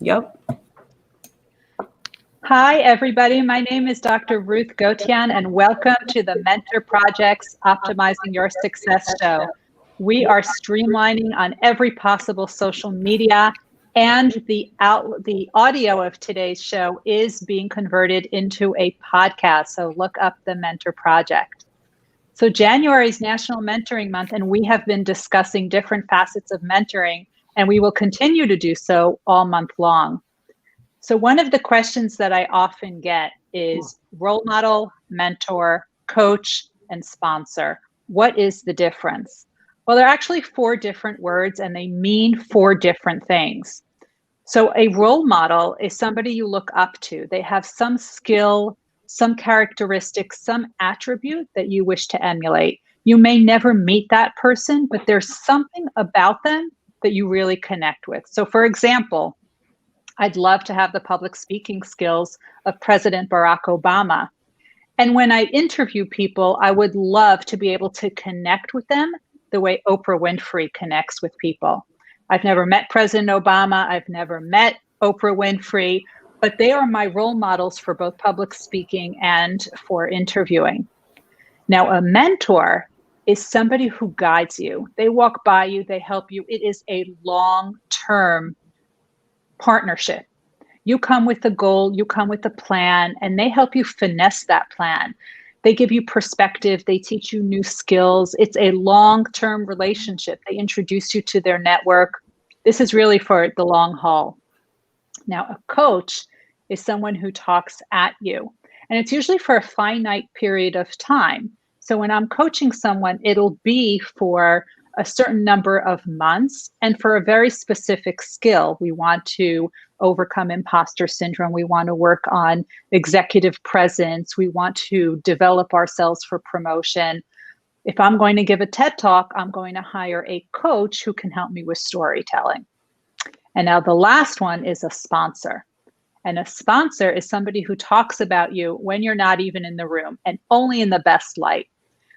Yep. Hi, everybody. My name is Dr. Ruth Gotian, and welcome to the Mentor Project's Optimizing Your Success show. We are streamlining on every possible social media, and the audio of today's show is being converted into a podcast. So look up the Mentor Project. So January is National Mentoring Month, and we have been discussing different facets of mentoring, and we will continue to do so all month long. So one of the questions that I often get is role model, mentor, coach, and sponsor. What is the difference? Well, there are actually 4 different words, and they mean 4 different things. So a role model is somebody you look up to. They have some skill, some characteristic, some attribute that you wish to emulate. You may never meet that person, but there's something about them that you really connect with. So for example, I'd love to have the public speaking skills of President Barack Obama. And when I interview people, I would love to be able to connect with them the way Oprah Winfrey connects with people. I've never met President Obama. I've never met Oprah Winfrey, but they are my role models for both public speaking and for interviewing. Now, a mentor is somebody who guides you. They walk by you, they help you. It is a long-term partnership. You come with a goal, you come with a plan, and they help you finesse that plan. They give you perspective, they teach you new skills. It's a long-term relationship. They introduce you to their network. This is really for the long haul. Now, a coach is someone who talks at you, and it's usually for a finite period of time. So when I'm coaching someone, it'll be for a certain number of months and for a very specific skill. We want to overcome imposter syndrome. We want to work on executive presence. We want to develop ourselves for promotion. If I'm going to give a TED Talk, I'm going to hire a coach who can help me with storytelling. And now the last one is a sponsor. And a sponsor is somebody who talks about you when you're not even in the room and only in the best light.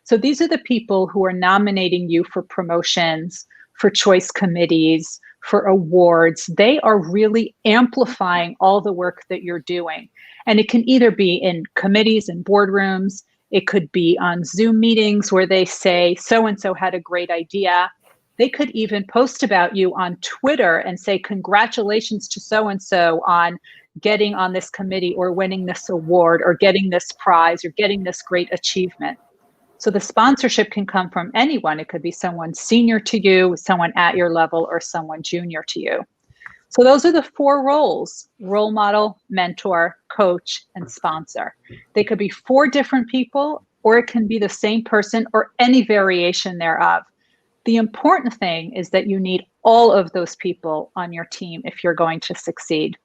So these are the people who are nominating you for promotions, for choice committees, for awards. They are really amplifying all the work that you're doing. And it can either be in committees and boardrooms. It could be on Zoom meetings where they say, so-and-so had a great idea. They could even post about you on Twitter and say, congratulations to so-and-so on getting on this committee or winning this award or getting this prize or getting this great achievement. So the sponsorship can come from anyone. It could be someone senior to you, someone at your level, or someone junior to you. So those are the 4 roles: role model, mentor, coach, and sponsor. They could be 4 different people, or it can be the same person or any variation thereof. The important thing is that you need all of those people on your team if you're going to succeed.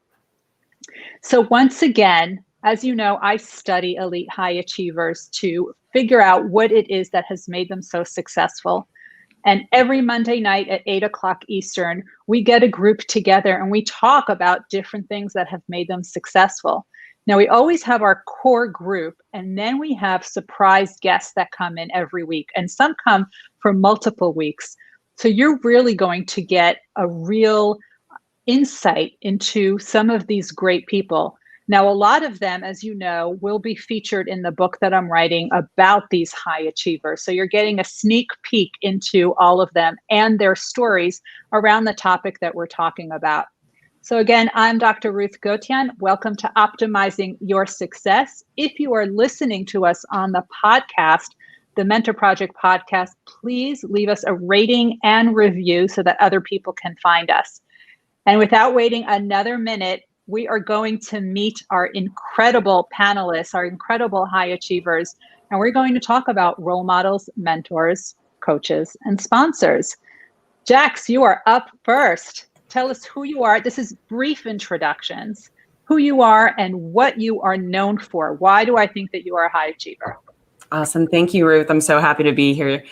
So once again, as you know, I study elite high achievers to figure out what it is that has made them so successful. And every Monday night at 8 o'clock Eastern, we get a group together and we talk about different things that have made them successful. Now, we always have our core group, and then we have surprise guests that come in every week, and some come for multiple weeks. So you're really going to get a real insight into some of these great people. Now, a lot of them, as you know, will be featured in the book that I'm writing about these high achievers. So you're getting a sneak peek into all of them and their stories around the topic that we're talking about. So again, I'm Dr. Ruth Gotian. Welcome to Optimizing Your Success. If you are listening to us on the podcast, the Mentor Project podcast, please leave us a rating and review so that other people can find us. And without waiting another minute, we are going to meet our incredible panelists, our incredible high achievers, and we're going to talk about role models, mentors, coaches, and sponsors. Jax, you are up first. Tell us who you are. This is brief introductions, who you are and what you are known for. Why do I think that you are a high achiever? Awesome. Thank you, Ruth. I'm so happy to be here.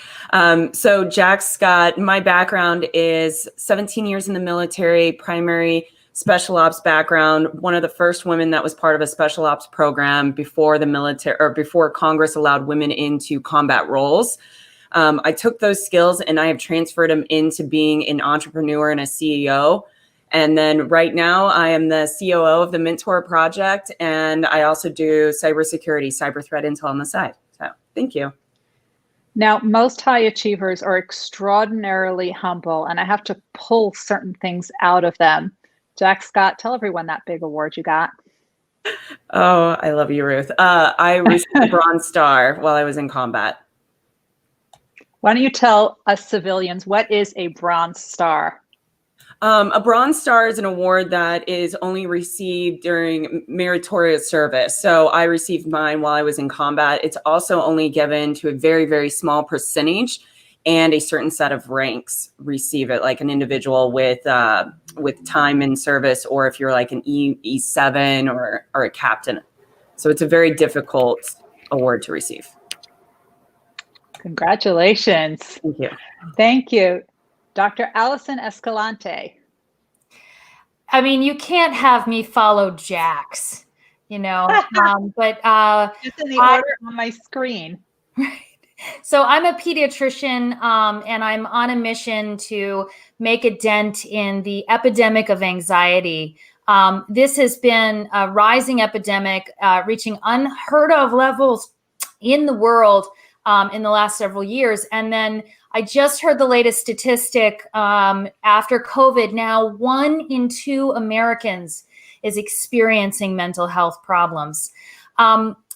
So Jax Scott, my background is 17 years in the military, primary special ops background, one of the first women that was part of a special ops program before the military or before Congress allowed women into combat roles. I took those skills and I have transferred them into being an entrepreneur and a CEO. And then right now I am the COO of the Mentor Project, and I also do cybersecurity, cyber threat intel on the side. So thank you. Now, most high achievers are extraordinarily humble, and I have to pull certain things out of them. Jack Scott, tell everyone that big award you got. Oh, I love you, Ruth. I received a Bronze Star while I was in combat. Why don't you tell us civilians, what is a Bronze Star? A Bronze Star is an award that is only received during meritorious service. So I received mine while I was in combat. It's also only given to a very, very small percentage, and a certain set of ranks receive it, like an individual with time in service, or if you're like an E7 or a captain. So it's a very difficult award to receive. Congratulations. Thank you. Thank you. Dr. Allison Escalante. I mean, you can't have me follow Jack's, but It's in the order on my screen. Right. So I'm a pediatrician, and I'm on a mission to make a dent in the epidemic of anxiety. This has been a rising epidemic, reaching unheard of levels in the world in the last several years. And then I just heard the latest statistic after COVID. Now, 1 in 2 Americans is experiencing mental health problems.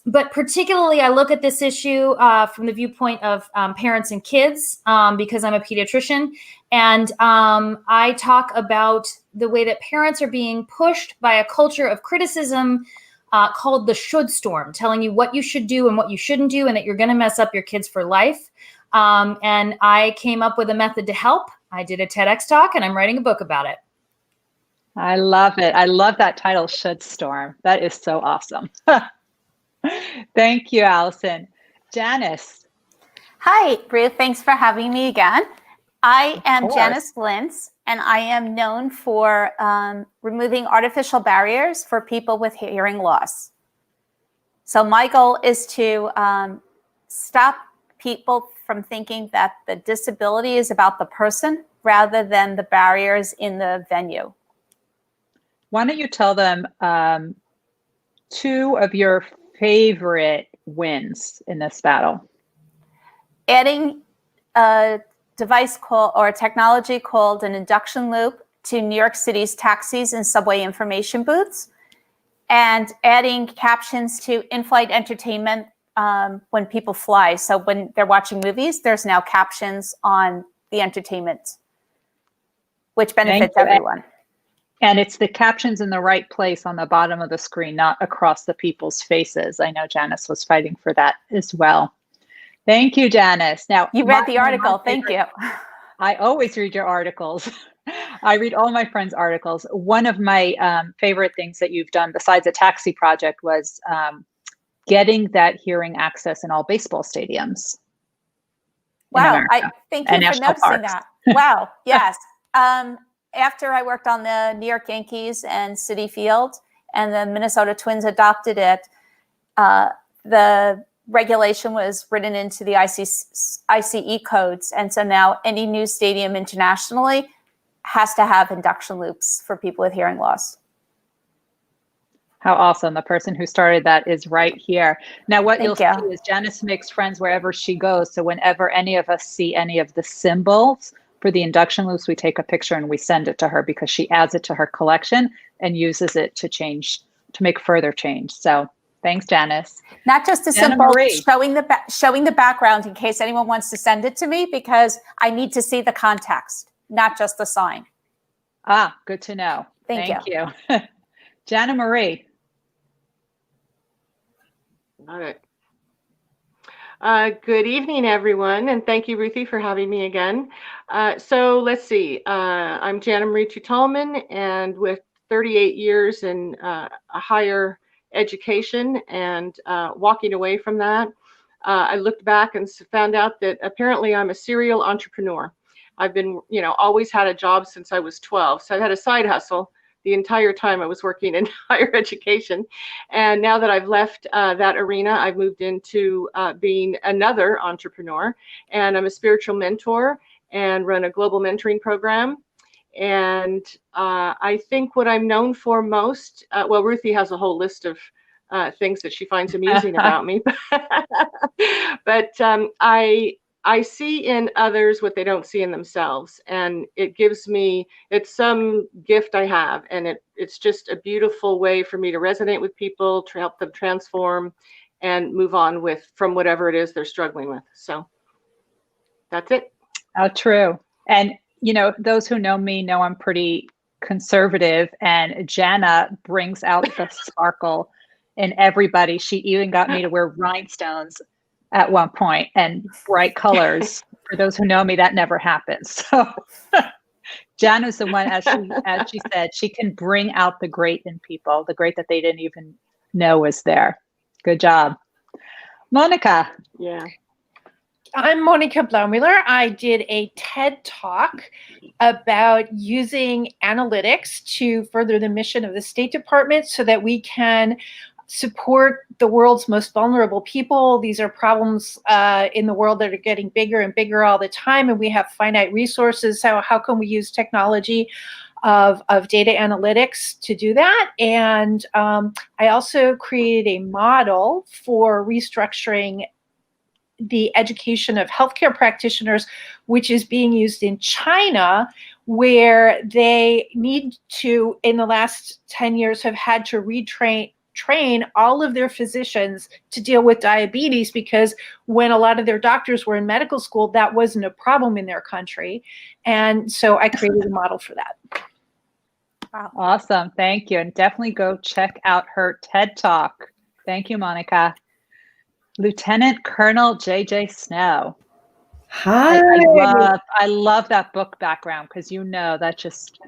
But particularly, I look at this issue from the viewpoint of parents and kids, because I'm a pediatrician. And I talk about the way that parents are being pushed by a culture of criticism called the should storm, telling you what you should do and what you shouldn't do, and that you're going to mess up your kids for life. And I came up with a method to help. I did a TEDx talk, and I'm writing a book about it. I love it. I love that title, Should Storm. That is so awesome. Thank you, Allison. Janice. Hi, Ruth. Thanks for having me again. I am Janice Lintz, and I am known for removing artificial barriers for people with hearing loss. So my goal is to stop people from thinking that the disability is about the person rather than the barriers in the venue. Why don't you tell them 2 of your favorite wins in this battle? Adding a device or a technology called an induction loop to New York City's taxis and subway information booths, and adding captions to in-flight entertainment when people fly. So when they're watching movies, there's now captions on the entertainment, which benefits everyone. And it's the captions in the right place on the bottom of the screen, not across the people's faces. I know Janice was fighting for that as well. Thank you, Janice. Now, you read the article. Thank you. I always read your articles. I read all my friends' articles. One of my favorite things that you've done besides a taxi project was getting that hearing access in all baseball stadiums. Wow. I thank you for noticing that. Wow. Yes. After I worked on the New York Yankees and Citi Field, and the Minnesota Twins adopted it, the regulation was written into the ICE codes. And so now any new stadium internationally has to have induction loops for people with hearing loss. How awesome. The person who started that is right here. Now, what you'll see is Janice makes friends wherever she goes. So whenever any of us see any of the symbols for the induction loops, we take a picture and we send it to her, because she adds it to her collection and uses it to make further change. So thanks, Janice. Not just a simple showing the background in case anyone wants to send it to me, because I need to see the context, not just the sign. Ah, good to know. Thank you. Jana Marie. All right. Good evening, everyone, and thank you, Ruthie, for having me again. So let's see. I'm Jana Marie Tutalman, and with 38 years in higher education and walking away from that, I looked back and found out that apparently I'm a serial entrepreneur. I've been, always had a job since I was 12. So I've had a side hustle the entire time I was working in higher education. And now that I've left that arena, I've moved into being another entrepreneur. And I'm a spiritual mentor and run a global mentoring program. And I think what I'm known for most, well, Ruthie has a whole list of things that she finds amusing about me, but I see in others what they don't see in themselves, and it gives me, it's some gift I have, and it's just a beautiful way for me to resonate with people, to help them transform and move on from whatever it is they're struggling with. So that's it. Oh, true. And those who know me know I'm pretty conservative, and Jana brings out the sparkle in everybody. She even got me to wear rhinestones at one point and bright colors. For those who know me, that never happens. So Jana's the one, as she said, she can bring out the great in people, the great that they didn't even know was there. Good job. Monica. Yeah. I'm Monica Blaumüller. I did a TED Talk about using analytics to further the mission of the State Department so that we can support the world's most vulnerable people. These are problems in the world that are getting bigger and bigger all the time, and we have finite resources. So how can we use technology of data analytics to do that? And I also created a model for restructuring the education of healthcare practitioners, which is being used in China, where they need to, in the last 10 years, have had to train all of their physicians to deal with diabetes, because when a lot of their doctors were in medical school, that wasn't a problem in their country. And so I created a model for that. Wow. Awesome. Thank you. And definitely go check out her TED Talk. Thank you, Monica. Lieutenant Colonel J.J. Snow. Hi. I love that book background, because that just,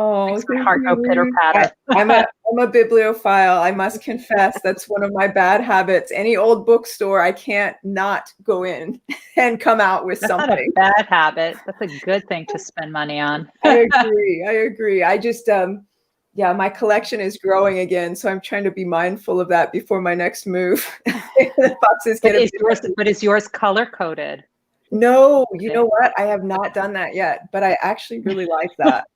oh, makes my heart go pitter patter. I'm a bibliophile. I must confess, that's one of my bad habits. Any old bookstore, I can't not go in and come out with That's something. Not a bad habit. That's a good thing to spend money on. I agree. I just, my collection is growing again, so I'm trying to be mindful of that before my next move. The boxes but is yours color coded? No, you know what? I have not done that yet, but I actually really like that.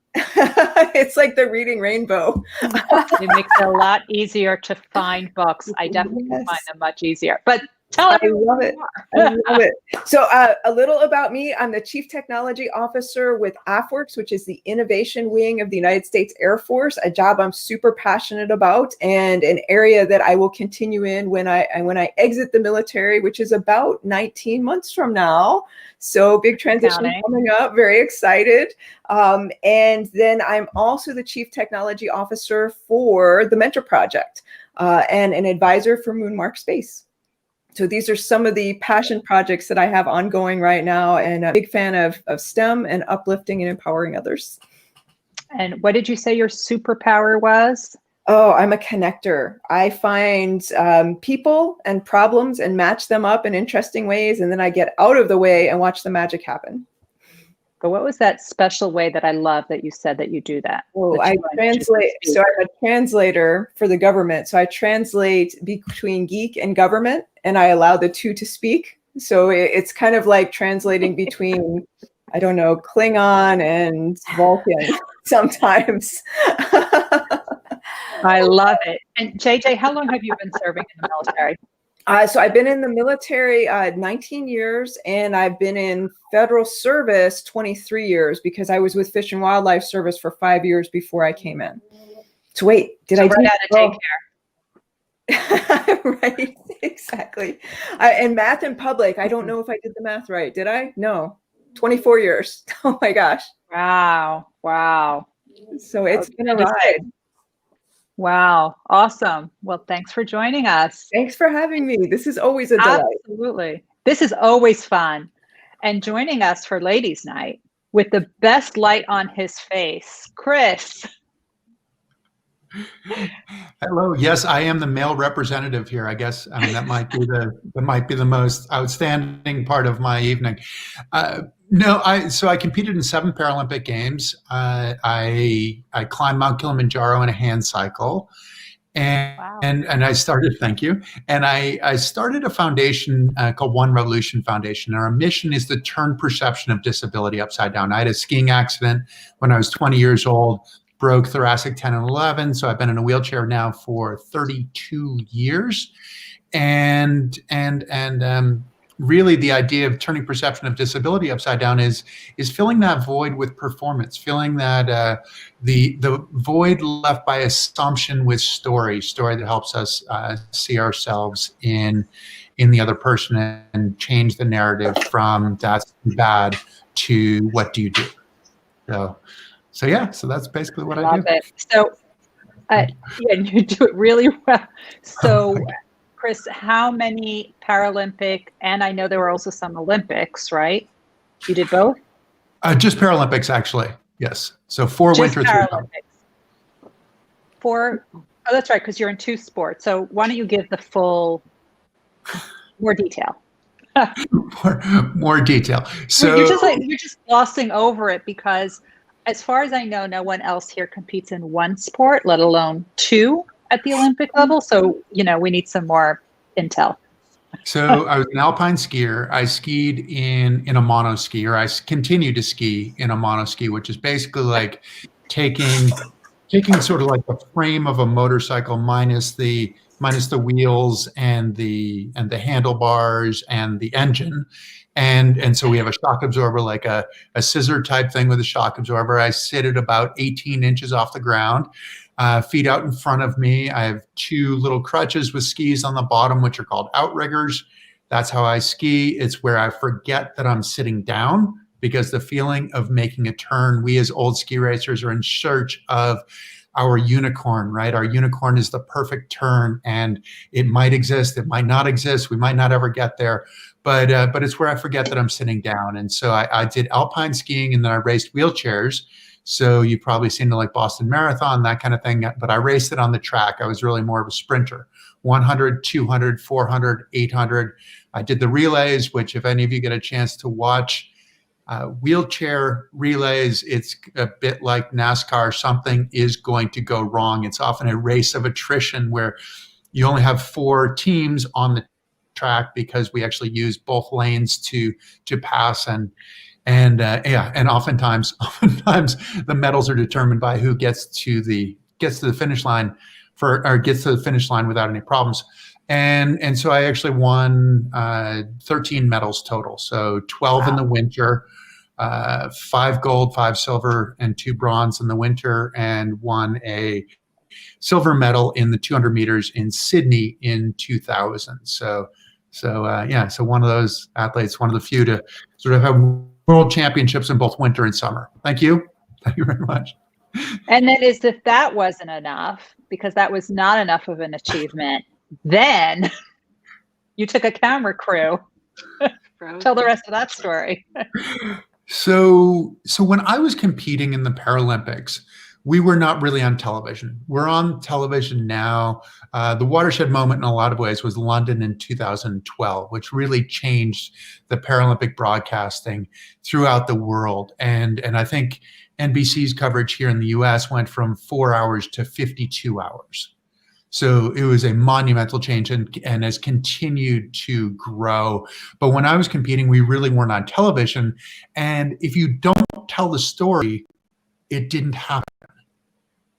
It's like the reading rainbow. It makes it a lot easier to find books. I definitely find them much easier. But I love it. So a little about me. I'm the Chief Technology Officer with AFWorks, which is the innovation wing of the United States Air Force, a job I'm super passionate about, and an area that I will continue in when I exit the military, which is about 19 months from now. So big transition coming up. Very excited. And then I'm also the Chief Technology Officer for the Mentor Project and an advisor for Moonmark Space. So these are some of the passion projects that I have ongoing right now, and a big fan of STEM and uplifting and empowering others. And what did you say your superpower was? Oh, I'm a connector. I find people and problems and match them up in interesting ways, and then I get out of the way and watch the magic happen. But what was that special way that I love that you said that you do that? Oh, I translate. So I'm a translator for the government. So I translate between geek and government, and I allow the two to speak. So it's kind of like translating between, I don't know, Klingon and Vulcan sometimes. I love it. And JJ, how long have you been serving in the military? So I've been in the military 19 years, and I've been in federal service 23 years, because I was with Fish and Wildlife Service for 5 years before I came in. So wait, did I run out of daycare? Right, exactly. And math in public, I don't know if I did the math right. Did I? No, 24 years. Oh my gosh. Wow. So it's been a ride. Wow. Awesome. Well, thanks for joining us. Thanks for having me. This is always a delight. Absolutely. This is always fun. And joining us for Ladies' Night with the best light on his face, Chris. Hello. Yes, I am the male representative here. I guess that might be the most outstanding part of my evening. So I competed in 7 Paralympic Games. I climbed Mount Kilimanjaro in a hand cycle, And, Wow. and I started, thank you. And I started a foundation called One Revolution Foundation. Our mission is to turn perception of disability upside down. I had a skiing accident when I was 20 years old, broke thoracic 10 and 11. So I've been in a wheelchair now for 32 years. And really the idea of turning perception of disability upside down is filling that void with performance, filling that the void left by assumption with story that helps us see ourselves in the other person and change the narrative from that's bad to what do you do. So that's basically what I do. It. So yeah, you do it really well. So Chris, how many Paralympic, and I know there were also some Olympics, right? You did both? Just Paralympics, actually. Yes. So 4 Just Winter, 3 Paralympics. 4. Oh, that's right, because you're in 2 sports. So why don't you give the full, more detail? more detail. So you're just glossing over it because, as far as I know, no one else here competes in 1 sport, let alone 2 at the Olympic level. So, we need some more intel. So I was an alpine skier. I skied in a monoski, or I continue to ski in a monoski, which is basically like taking sort of like the frame of a motorcycle minus the wheels and the handlebars and the engine. And so we have a shock absorber, like a scissor type thing with a shock absorber. I sit at about 18 inches off the ground. Feet out in front of me. I have 2 little crutches with skis on the bottom, which are called outriggers. That's how I ski. It's where I forget that I'm sitting down, because the feeling of making a turn, we as old ski racers are in search of our unicorn, right? Our unicorn is the perfect turn, and it might exist, it might not exist, we might not ever get there, but it's where I forget that I'm sitting down. And so I did alpine skiing, and then I raced wheelchairs. So you've probably seen the like Boston Marathon, that kind of thing, but I raced it on the track. I was really more of a sprinter. 100, 200, 400, 800. I did the relays, which if any of you get a chance to watch wheelchair relays, it's a bit like NASCAR. Something is going to go wrong. It's often a race of attrition where you only have 4 teams on the track, because we actually use both lanes to pass, and oftentimes the medals are determined by who gets to the finish line without any problems. And so I actually won 13 medals total. So 12 in the winter, 5 gold, 5 silver, and 2 bronze in the winter, and won a silver medal in the 200 meters in Sydney in 2000. So one of those athletes, one of the few to sort of have world championships in both winter and summer. Thank you very much. And then if that wasn't enough, because that was not enough of an achievement, then you took a camera crew. Tell the rest of that story. So when I was competing in the Paralympics, we were not really on television. We're on television now. The watershed moment in a lot of ways was London in 2012, which really changed the Paralympic broadcasting throughout the world. And I think NBC's coverage here in the US went from 4 hours to 52 hours. So it was a monumental change and has continued to grow. But when I was competing, we really weren't on television. And if you don't tell the story, it didn't happen.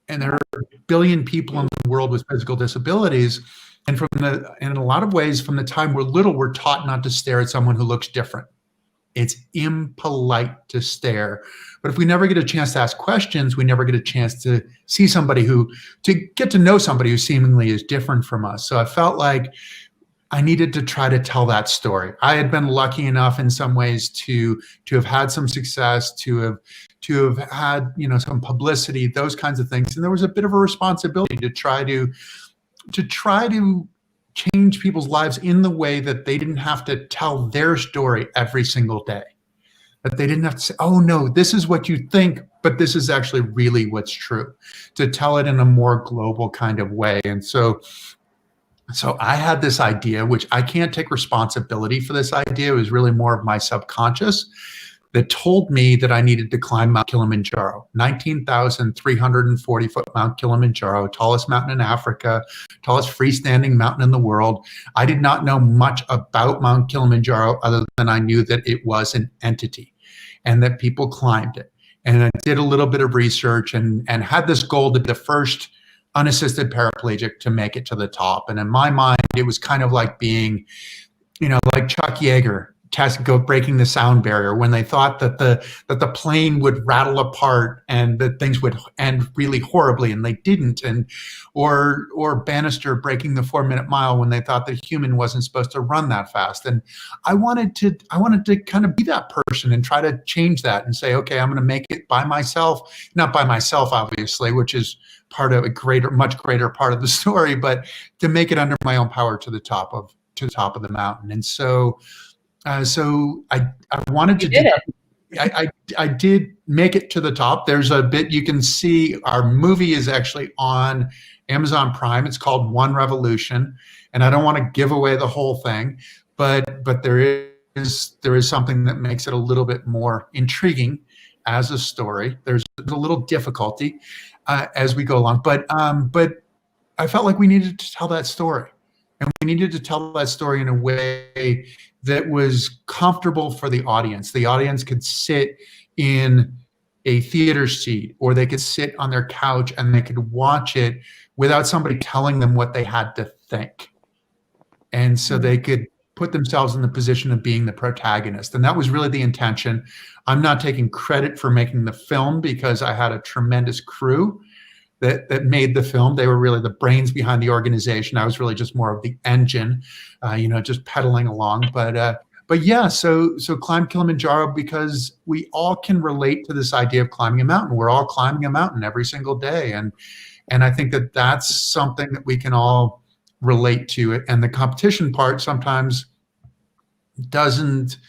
And there are 1 billion people in the world with physical disabilities. And in a lot of ways, from the time we're little, we're taught not to stare at someone who looks different. It's impolite to stare. But if we never get a chance to ask questions, we never get a chance to see somebody to get to know somebody who seemingly is different from us. So I felt like I needed to try to tell that story. I had been lucky enough in some ways to have had some success, to have had, some publicity, those kinds of things. And there was a bit of a responsibility to try to change people's lives in the way that they didn't have to tell their story every single day. That they didn't have to say, oh no, this is what you think, but this is actually really what's true. To tell it in a more global kind of way. And so I had this idea, which I can't take responsibility for this idea. It was really more of my subconscious, that told me that I needed to climb Mount Kilimanjaro, 19,340 foot Mount Kilimanjaro, tallest mountain in Africa, tallest freestanding mountain in the world. I did not know much about Mount Kilimanjaro other than I knew that it was an entity and that people climbed it. And I did a little bit of research and had this goal to be the first unassisted paraplegic to make it to the top. And in my mind, it was kind of like being, like Chuck Yeager breaking the sound barrier when they thought that the plane would rattle apart and that things would end really horribly, and they didn't. And or Bannister breaking the 4-minute mile when they thought that a human wasn't supposed to run that fast. And I wanted to kind of be that person and try to change that and say, okay, I'm going to make it by myself, not by myself, obviously, which is part of much greater part of the story, but to make it under my own power to the top of the mountain. And so I wanted to do it. I did make it to the top. There's a bit you can see. Our movie is actually on Amazon Prime. It's called One Revolution, and I don't want to give away the whole thing, but there is something that makes it a little bit more intriguing as a story. There's a little difficulty as we go along, but I felt like we needed to tell that story. And we needed to tell that story in a way that was comfortable for the audience. The audience could sit in a theater seat, or they could sit on their couch and they could watch it without somebody telling them what they had to think. And so they could put themselves in the position of being the protagonist. And that was really the intention. I'm not taking credit for making the film because I had a tremendous crew that made the film. They were really the brains behind the organization. I was really just more of the engine, just pedaling along. But yeah, so climb Kilimanjaro because we all can relate to this idea of climbing a mountain. We're all climbing a mountain every single day, and I think that that's something that we can all relate to. And the competition part sometimes doesn't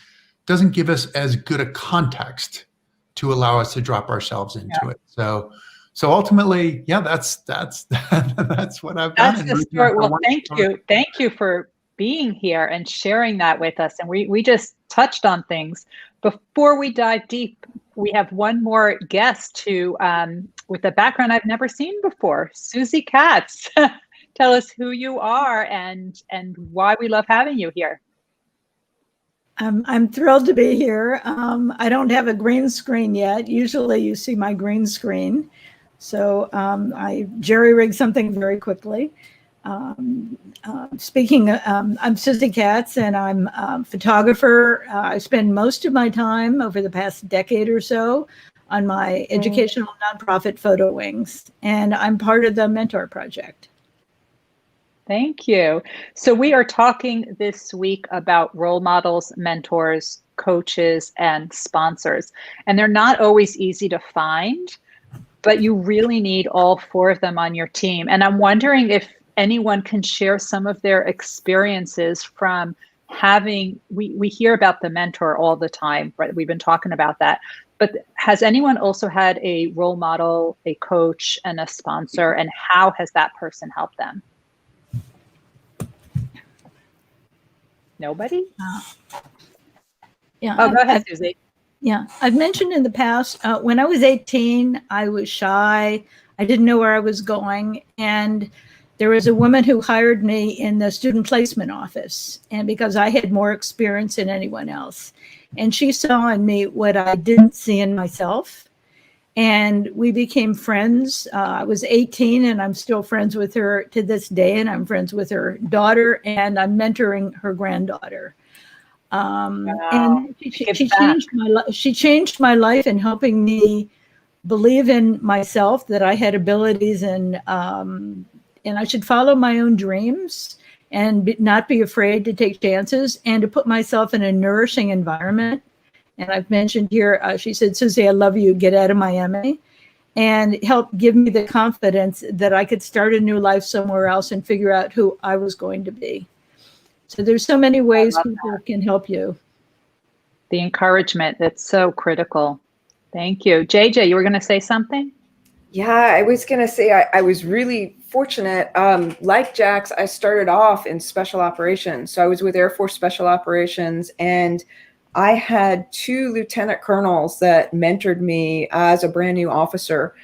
give us as good a context to allow us to drop ourselves into it. So ultimately, yeah, that's what I've done. That's the story. Well, thank you for being here and sharing that with us. And we just touched on things. Before we dive deep, we have one more guest with a background I've never seen before. Susie Katz, tell us who you are and why we love having you here. I'm thrilled to be here. I don't have a green screen yet. Usually you see my green screen. So I jerry-rigged something very quickly. I'm Susie Katz, and I'm a photographer. I spend most of my time over the past decade or so on my educational nonprofit Photo Wings, and I'm part of the Mentor Project. Thank you. So we are talking this week about role models, mentors, coaches, and sponsors. And they're not always easy to find, but you really need all 4 of them on your team. And I'm wondering if anyone can share some of their experiences from having, we hear about the mentor all the time, right? We've been talking about that. But has anyone also had a role model, a coach, and a sponsor, and how has that person helped them? Nobody? Yeah. Oh, go ahead, Susie. Yeah, I've mentioned in the past, when I was 18, I was shy. I didn't know where I was going. And there was a woman who hired me in the student placement office. And because I had more experience than anyone else. And she saw in me what I didn't see in myself. And we became friends. I was 18 and I'm still friends with her to this day. And I'm friends with her daughter and I'm mentoring her granddaughter. And she changed my life in helping me believe in myself, that I had abilities, and I should follow my own dreams and not be afraid to take chances and to put myself in a nourishing environment. And I've mentioned here, she said, Susie, I love you, get out of Miami, and help give me the confidence that I could start a new life somewhere else and figure out who I was going to be. So there's so many ways people can help you. The encouragement, that's so critical. Thank you. JJ, you were going to say something? Yeah, I was going to say I was really fortunate. Like Jax, I started off in special operations. So I was with Air Force Special Operations, and I had 2 lieutenant colonels that mentored me as a brand new officer.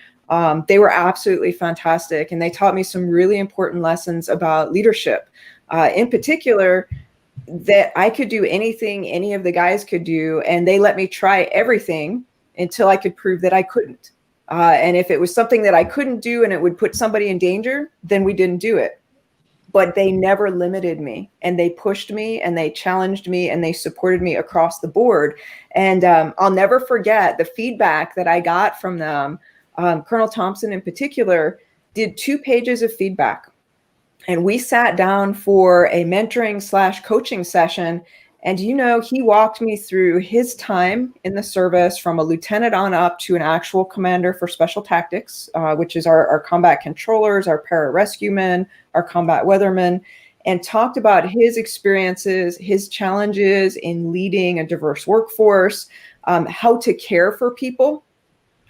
They were absolutely fantastic, and they taught me some really important lessons about leadership. In particular, that I could do anything any of the guys could do, and they let me try everything until I could prove that I couldn't. And if it was something that I couldn't do and it would put somebody in danger, then we didn't do it. But they never limited me, and they pushed me, and they challenged me, and they supported me across the board. And I'll never forget the feedback that I got from them. Colonel Thompson in particular did 2 pages of feedback. And we sat down for a mentoring/coaching session. And, he walked me through his time in the service from a lieutenant on up to an actual commander for special tactics, which is our combat controllers, our pararescuemen, our combat weathermen, and talked about his experiences, his challenges in leading a diverse workforce, how to care for people.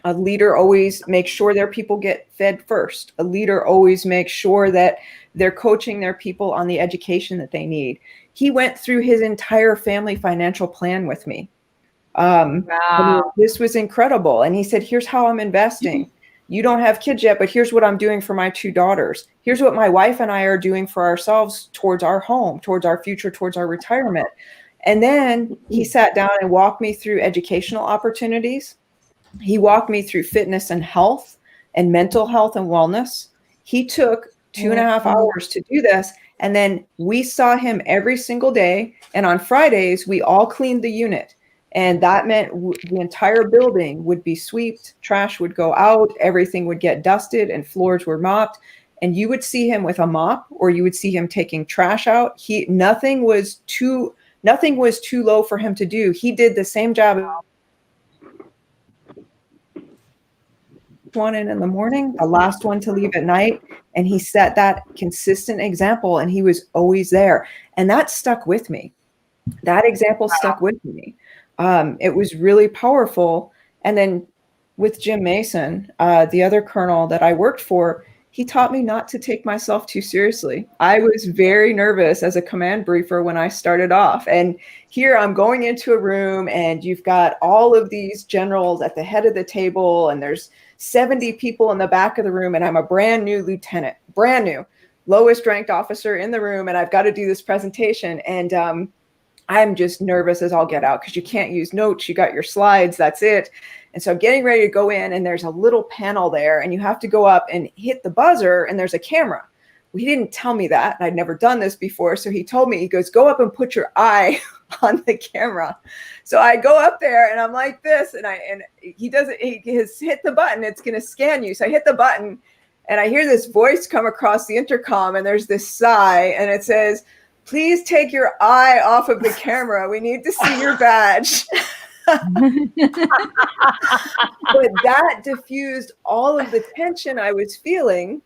A leader always makes sure their people get fed first. A leader always makes sure that they're coaching their people on the education that they need. He went through his entire family financial plan with me. Wow. This was incredible. And he said, here's how I'm investing. You don't have kids yet, but here's what I'm doing for my 2 daughters. Here's what my wife and I are doing for ourselves towards our home, towards our future, towards our retirement. And then he sat down and walked me through educational opportunities. He walked me through fitness and health and mental health and wellness. He took 2.5 hours to do this. And then we saw him every single day. And on Fridays, we all cleaned the unit. And that meant the entire building would be swept, trash would go out, everything would get dusted, and floors were mopped. And you would see him with a mop, or you would see him taking trash out. Nothing was too low for him to do. He did the same job. One in the morning, the last one to leave at night, and he set that consistent example, and he was always there, and that stuck with me. That example stuck with me. It was really powerful. And then with Jim Mason, the other colonel that I worked for, he taught me not to take myself too seriously. I was very nervous as a command briefer when I started off. And here I'm going into a room, and you've got all of these generals at the head of the table, and there's 70 people in the back of the room, and I'm a brand new lieutenant, brand new, lowest ranked officer in the room, and I've got to do this presentation. And I'm just nervous as all get out, because you can't use notes. You got your slides, that's it. And so I'm getting ready to go in, and there's a little panel there, and you have to go up and hit the buzzer, and there's a camera. Well, he didn't tell me that. I'd never done this before. So he told me, he goes, go up and put your eye on the camera. So I go up there, and I'm like this, and he doesn't, he has hit the button. It's going to scan you. So I hit the button, and I hear this voice come across the intercom, and there's this sigh, and it says, please take your eye off of the camera. We need to see your badge. But that diffused all of the tension I was feeling.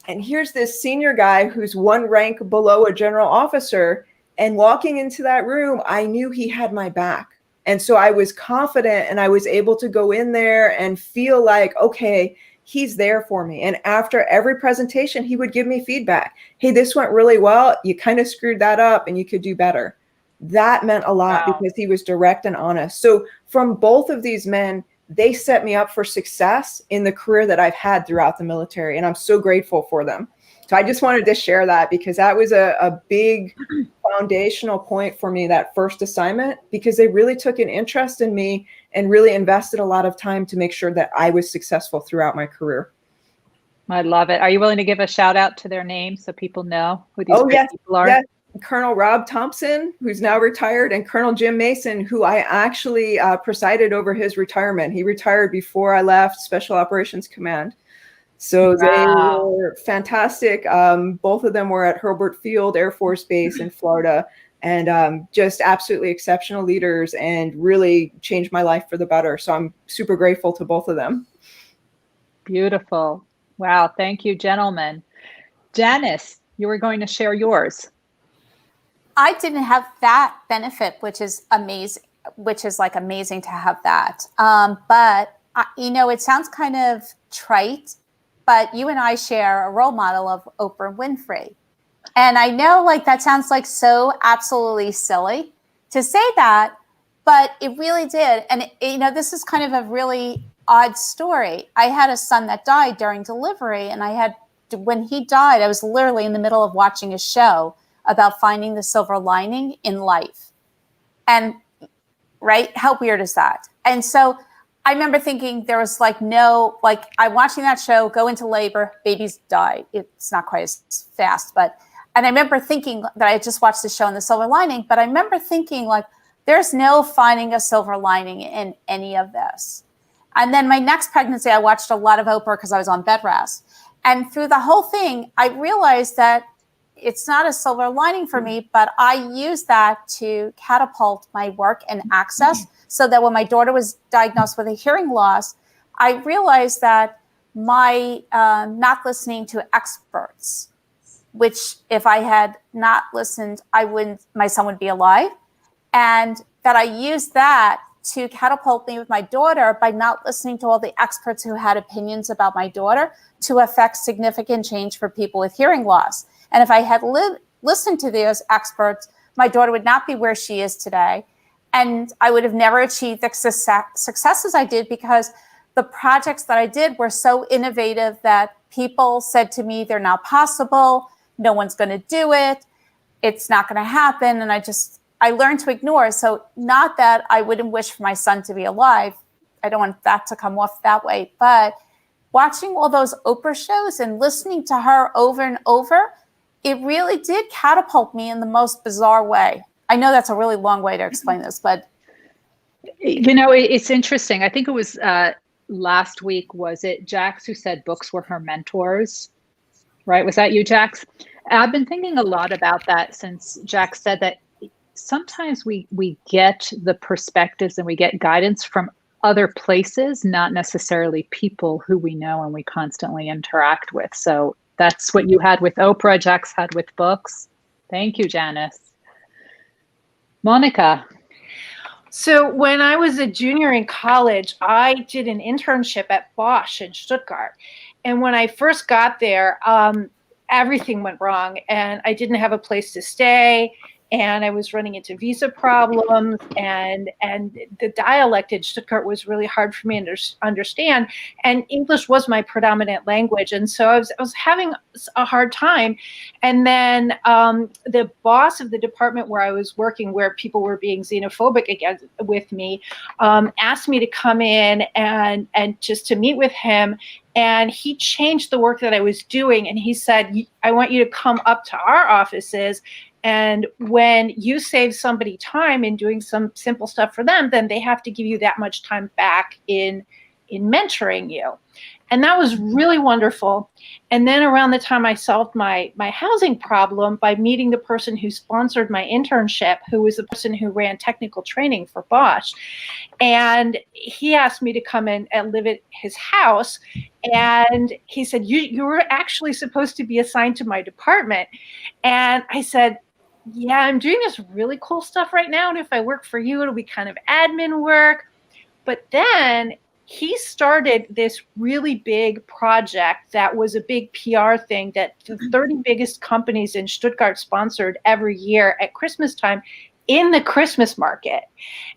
And here's this senior guy who's 1 rank below a general officer. And walking into that room, I knew he had my back. And so I was confident, and I was able to go in there and feel like, okay, he's there for me. And after every presentation, he would give me feedback. Hey, this went really well. You kind of screwed that up, and you could do better. That meant a lot. Wow. Because he was direct and honest. So from both of these men, they set me up for success in the career that I've had throughout the military. And I'm so grateful for them. So I just wanted to share that, because that was a big foundational point for me, that first assignment, because they really took an interest in me and really invested a lot of time to make sure that I was successful throughout my career. I love it. Are you willing to give a shout out to their names so people know who these people are? Yes. Colonel Rob Thompson, who's now retired, and Colonel Jim Mason, who I actually presided over his retirement. He retired before I left Special Operations Command. So They were fantastic. Both of them were at Hurlburt Field Air Force Base in Florida, and just absolutely exceptional leaders, and really changed my life for the better. So I'm super grateful to both of them. Beautiful. Wow. Thank you, gentlemen. Janice, you were going to share yours. I didn't have that benefit, which is amazing, amazing to have that. But it sounds kind of trite, but you and I share a role model of Oprah Winfrey. And I know that sounds so absolutely silly to say that, But it really did. And, this is kind of a really odd story. I had a son that died during delivery, and when he died, I was literally in the middle of watching a show about finding the silver lining in life. And, right? How weird is that? And so I remember thinking there was I'm watching that show, go into labor, babies die. It's not quite as fast, and I remember thinking that I had just watched the show and the silver lining, but I remember thinking there's no finding a silver lining in any of this. And then my next pregnancy, I watched a lot of Oprah because I was on bed rest. And through the whole thing, I realized that it's not a silver lining for me, but I used that to catapult my work and access, so that when my daughter was diagnosed with a hearing loss, I realized that my not listening to experts, which if I had not listened, my son would be alive. And that I used that to catapult me with my daughter by not listening to all the experts who had opinions about my daughter to affect significant change for people with hearing loss. And if I had listened to those experts, my daughter would not be where she is today. And I would have never achieved the successes I did, because the projects that I did were so innovative that people said to me, they're not possible. No one's going to do it. It's not going to happen. And I learned to ignore. So not that I wouldn't wish for my son to be alive. I don't want that to come off that way. But watching all those Oprah shows and listening to her over and over, it really did catapult me in the most bizarre way. I know that's a really long way to explain this, but. It's interesting. I think it was last week, was it Jax who said books were her mentors, right? Was that you, Jax? I've been thinking a lot about that since Jax said that sometimes we get the perspectives and we get guidance from other places, not necessarily people who we know and we constantly interact with. So that's what you had with Oprah, Jax had with books. Thank you, Janice. Monica. So when I was a junior in college, I did an internship at Bosch in Stuttgart. And when I first got there, everything went wrong and I didn't have a place to stay. And I was running into visa problems, and the dialect in Stuttgart was really hard for me to understand. And English was my predominant language, and so I was having a hard time. And then the boss of the department where I was working, where people were being xenophobic against with me, asked me to come in and just to meet with him. And he changed the work that I was doing, and he said, "I want you to come up to our offices. And when you save somebody time in doing some simple stuff for them, then they have to give you that much time back in mentoring you." And that was really wonderful. And then around the time I solved my housing problem by meeting the person who sponsored my internship, who was the person who ran technical training for Bosch. And he asked me to come in and live at his house. And he said, you were actually supposed to be assigned to my department. And I said, yeah, I'm doing this really cool stuff right now. And if I work for you, it'll be kind of admin work. But then he started this really big project that was a big PR thing that the 30 biggest companies in Stuttgart sponsored every year at Christmas time in the Christmas market.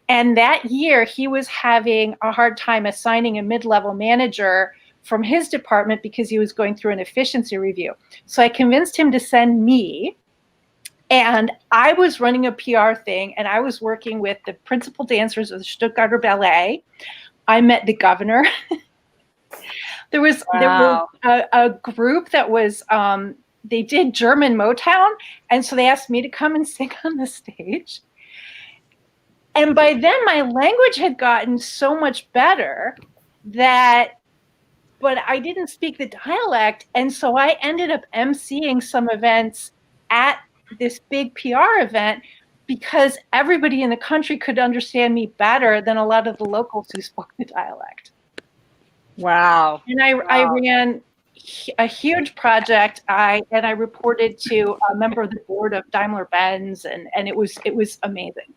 And that year he was having a hard time assigning a mid-level manager from his department because he was going through an efficiency review. So I convinced him to send me. And I was running a PR thing, and I was working with the principal dancers of the Stuttgarter Ballet. I met the governor. There was a group that was, they did German Motown, and so they asked me to come and sing on the stage. And by then, my language had gotten so much better but I didn't speak the dialect, and so I ended up emceeing some events at this big PR event because everybody in the country could understand me better than a lot of the locals who spoke the dialect. Wow. And I ran a huge project. I reported to a member of the board of Daimler-Benz, and it was amazing.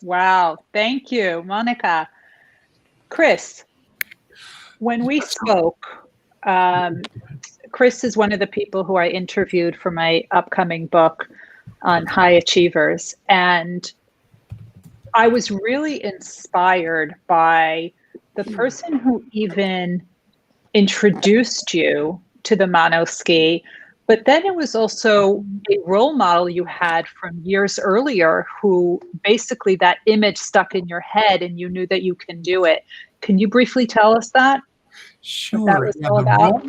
Wow. Thank you, Monica. Chris, when we spoke, Chris is one of the people who I interviewed for my upcoming book on high achievers. And I was really inspired by the person who even introduced you to the monoski, but then it was also a role model you had from years earlier who basically that image stuck in your head and you knew that you can do it. Can you briefly tell us that? Sure. What that was all about?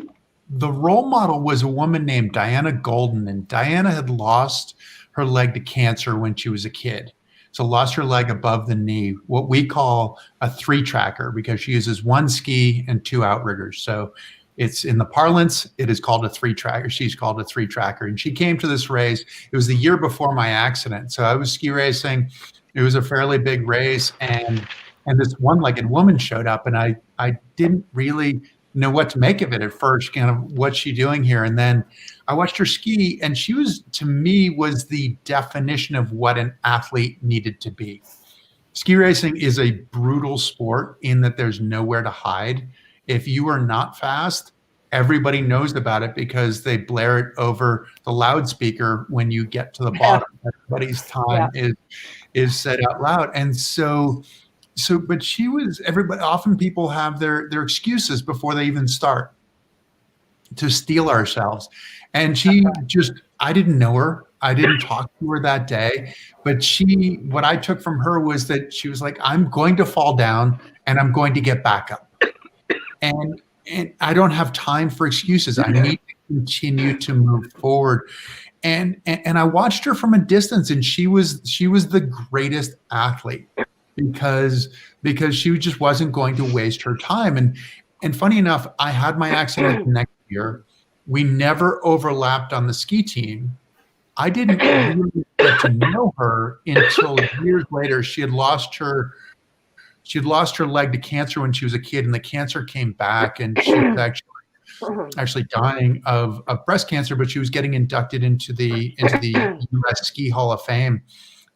The role model was a woman named Diana Golden, and Diana had lost her leg to cancer when she was a kid. So lost her leg above the knee, what we call a 3-tracker, because she uses 1 ski and 2 outriggers. So it's in the parlance, it is called a 3-tracker. She's called a 3-tracker. And she came to this race. It was the year before my accident. So I was ski racing. It was a fairly big race. And this one-legged woman showed up, and I didn't really know what to make of it at first, kind of what's she doing here? And then I watched her ski, and she was, to me, was the definition of what an athlete needed to be. Ski racing is a brutal sport in that there's nowhere to hide. If you are not fast, everybody knows about it because they blare it over the loudspeaker when you get to the bottom. Everybody's time is said out loud. And but she was, everybody, often people have their excuses before they even start to steel ourselves. And she just, I didn't know her. I didn't talk to her that day, but what I took from her was that she was like, I'm going to fall down and I'm going to get back up. And I don't have time for excuses. I need to continue to move forward. And I watched her from a distance, and she was the greatest athlete. Because she just wasn't going to waste her time. And funny enough, I had my accident next year. We never overlapped on the ski team. I didn't really get to know her until years later. She had lost her leg to cancer when she was a kid, and the cancer came back, and she was actually dying of breast cancer, but she was getting inducted into the US Ski Hall of Fame.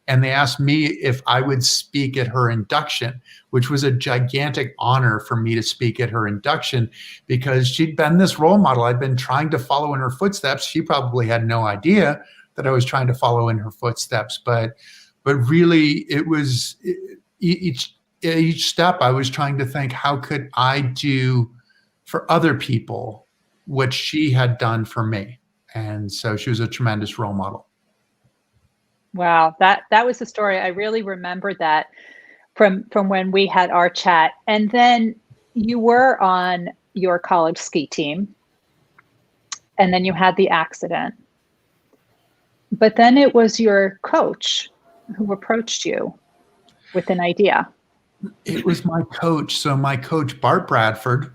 And they asked me if I would speak at her induction, which was a gigantic honor for me to speak at her induction, because she'd been this role model. I'd been trying to follow in her footsteps. She probably had no idea that I was trying to follow in her footsteps, but really it was each step I was trying to think, how could I do for other people what she had done for me? And so she was a tremendous role model. Wow, that was the story. I really remember that from when we had our chat. And then you were on your college ski team, and then you had the accident. But then it was your coach who approached you with an idea. It was my coach. So my coach, Bart Bradford,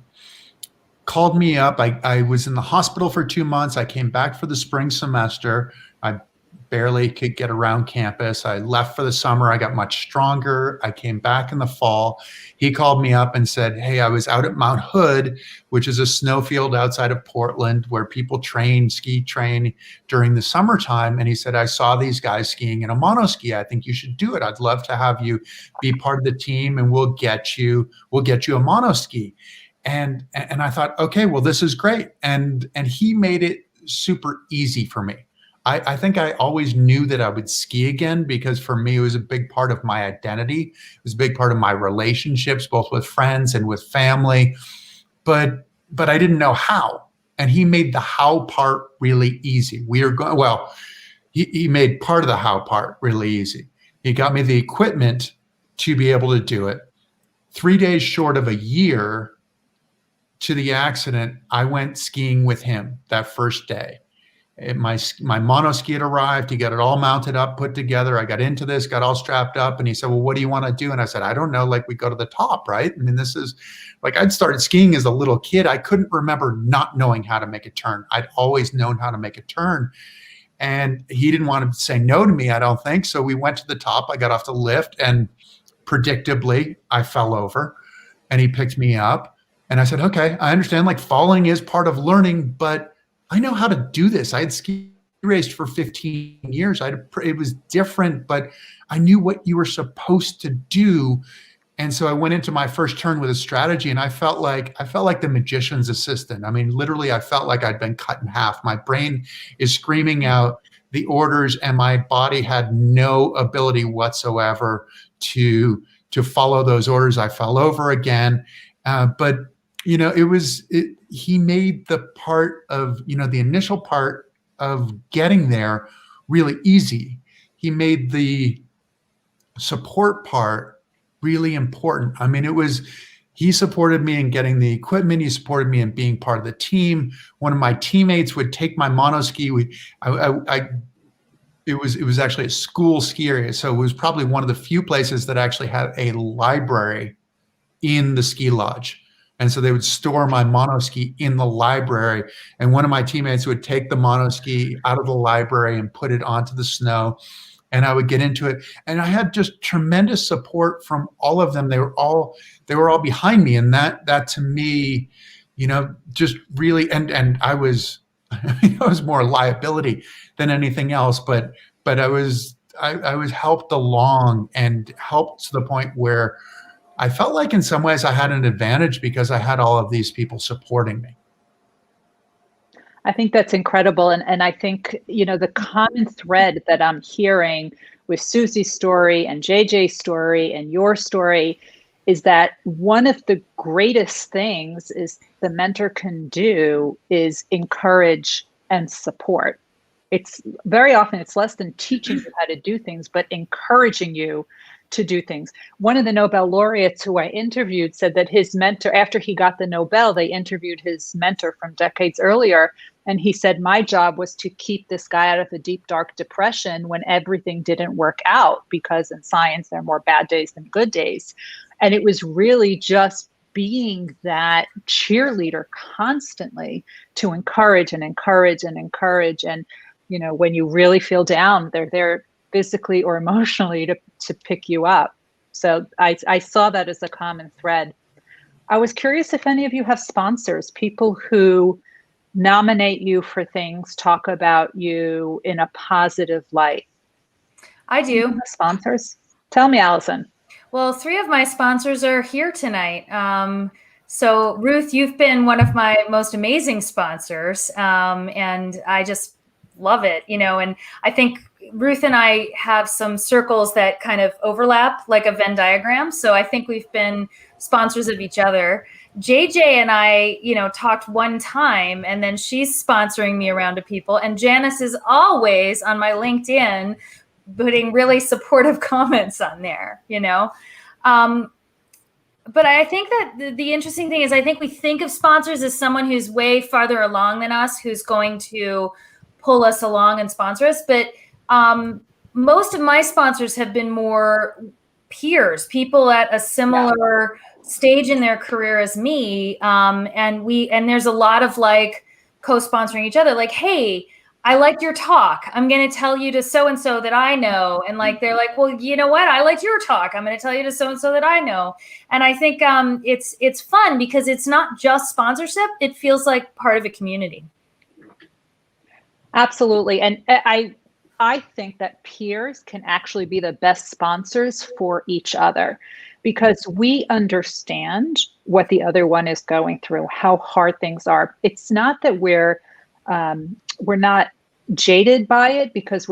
called me up. I was in the hospital for 2 months. I came back for the spring semester. I barely could get around campus. I left for the summer. I got much stronger. I came back in the fall. He called me up and said, hey, I was out at Mount Hood, which is a snowfield outside of Portland where people ski train during the summertime. And he said, I saw these guys skiing in a monoski. I think you should do it. I'd love to have you be part of the team, and we'll get you a monoski. And I thought, okay, well, this is great. And he made it super easy for me. I think I always knew that I would ski again, because for me, it was a big part of my identity. It was a big part of my relationships, both with friends and with family. But I didn't know how. And he made the how part really easy. He made part of the how part really easy. He got me the equipment to be able to do it. 3 days short of a year to the accident, I went skiing with him that first day. My monoski had arrived. He got it all mounted up, put together. I got into this, got all strapped up, and he said, well, what do you want to do? And I said, I don't know, like we go to the top, right? I mean, this is like, I'd started skiing as a little kid. I couldn't remember not knowing how to make a turn. I'd always known how to make a turn. And he didn't want to say no to me, I don't think. So we went to the top. I got off the lift, and predictably, I fell over, and he picked me up. And I said, okay, I understand, like falling is part of learning, but I know how to do this. I had ski raced for 15 years. It was different, but I knew what you were supposed to do. And so I went into my first turn with a strategy, and I felt like the magician's assistant. I mean, literally, I felt like I'd been cut in half. My brain is screaming out the orders, and my body had no ability whatsoever to follow those orders. I fell over again, but he made the part of, the initial part of getting there really easy. He made the support part really important. I mean, he supported me in getting the equipment. He supported me in being part of the team. One of my teammates would take my monoski. It was actually a school ski area. So it was probably one of the few places that actually had a library in the ski lodge. And so they would store my monoski in the library. And one of my teammates would take the monoski out of the library and put it onto the snow. And I would get into it. And I had just tremendous support from all of them. They were all behind me. And that to me, just really, and I was more liability than anything else, but I was helped along and helped to the point where I felt like in some ways I had an advantage because I had all of these people supporting me. I think that's incredible. And I think, the common thread that I'm hearing with Susie's story and JJ's story and your story is that one of the greatest things is the mentor can do is encourage and support. It's very often, it's less than teaching you how to do things, but encouraging you to do things. One of the Nobel laureates who I interviewed said that his mentor, after he got the Nobel, they interviewed his mentor from decades earlier. And he said, my job was to keep this guy out of the deep, dark depression when everything didn't work out, because in science, there are more bad days than good days. And it was really just being that cheerleader constantly to encourage and encourage and encourage. And, when you really feel down, they're there physically or emotionally to pick you up. So I saw that as a common thread. I was curious if any of you have sponsors, people who nominate you for things, talk about you in a positive light. I do. Sponsors? Tell me, Allison. Well, 3 of my sponsors are here tonight. So Ruth, you've been one of my most amazing sponsors. And I just love it, and I think Ruth and I have some circles that kind of overlap like a Venn diagram. So I think we've been sponsors of each other. JJ and I, talked one time, and then she's sponsoring me around to people. And Janice is always on my LinkedIn putting really supportive comments on there, But I think that the interesting thing is I think we think of sponsors as someone who's way farther along than us, who's going to pull us along and sponsor us. But most of my sponsors have been more peers, people at a similar stage in their career as me. And there's a lot of like co-sponsoring each other, like, hey, I liked your talk. I'm going to tell you to so-and-so that I know. And like, they're like, well, you know what? I liked your talk. I'm going to tell you to so-and-so that I know. And I think it's fun because it's not just sponsorship. It feels like part of a community. Absolutely. And I think that peers can actually be the best sponsors for each other because we understand what the other one is going through, how hard things are. It's not that we're not jaded by it because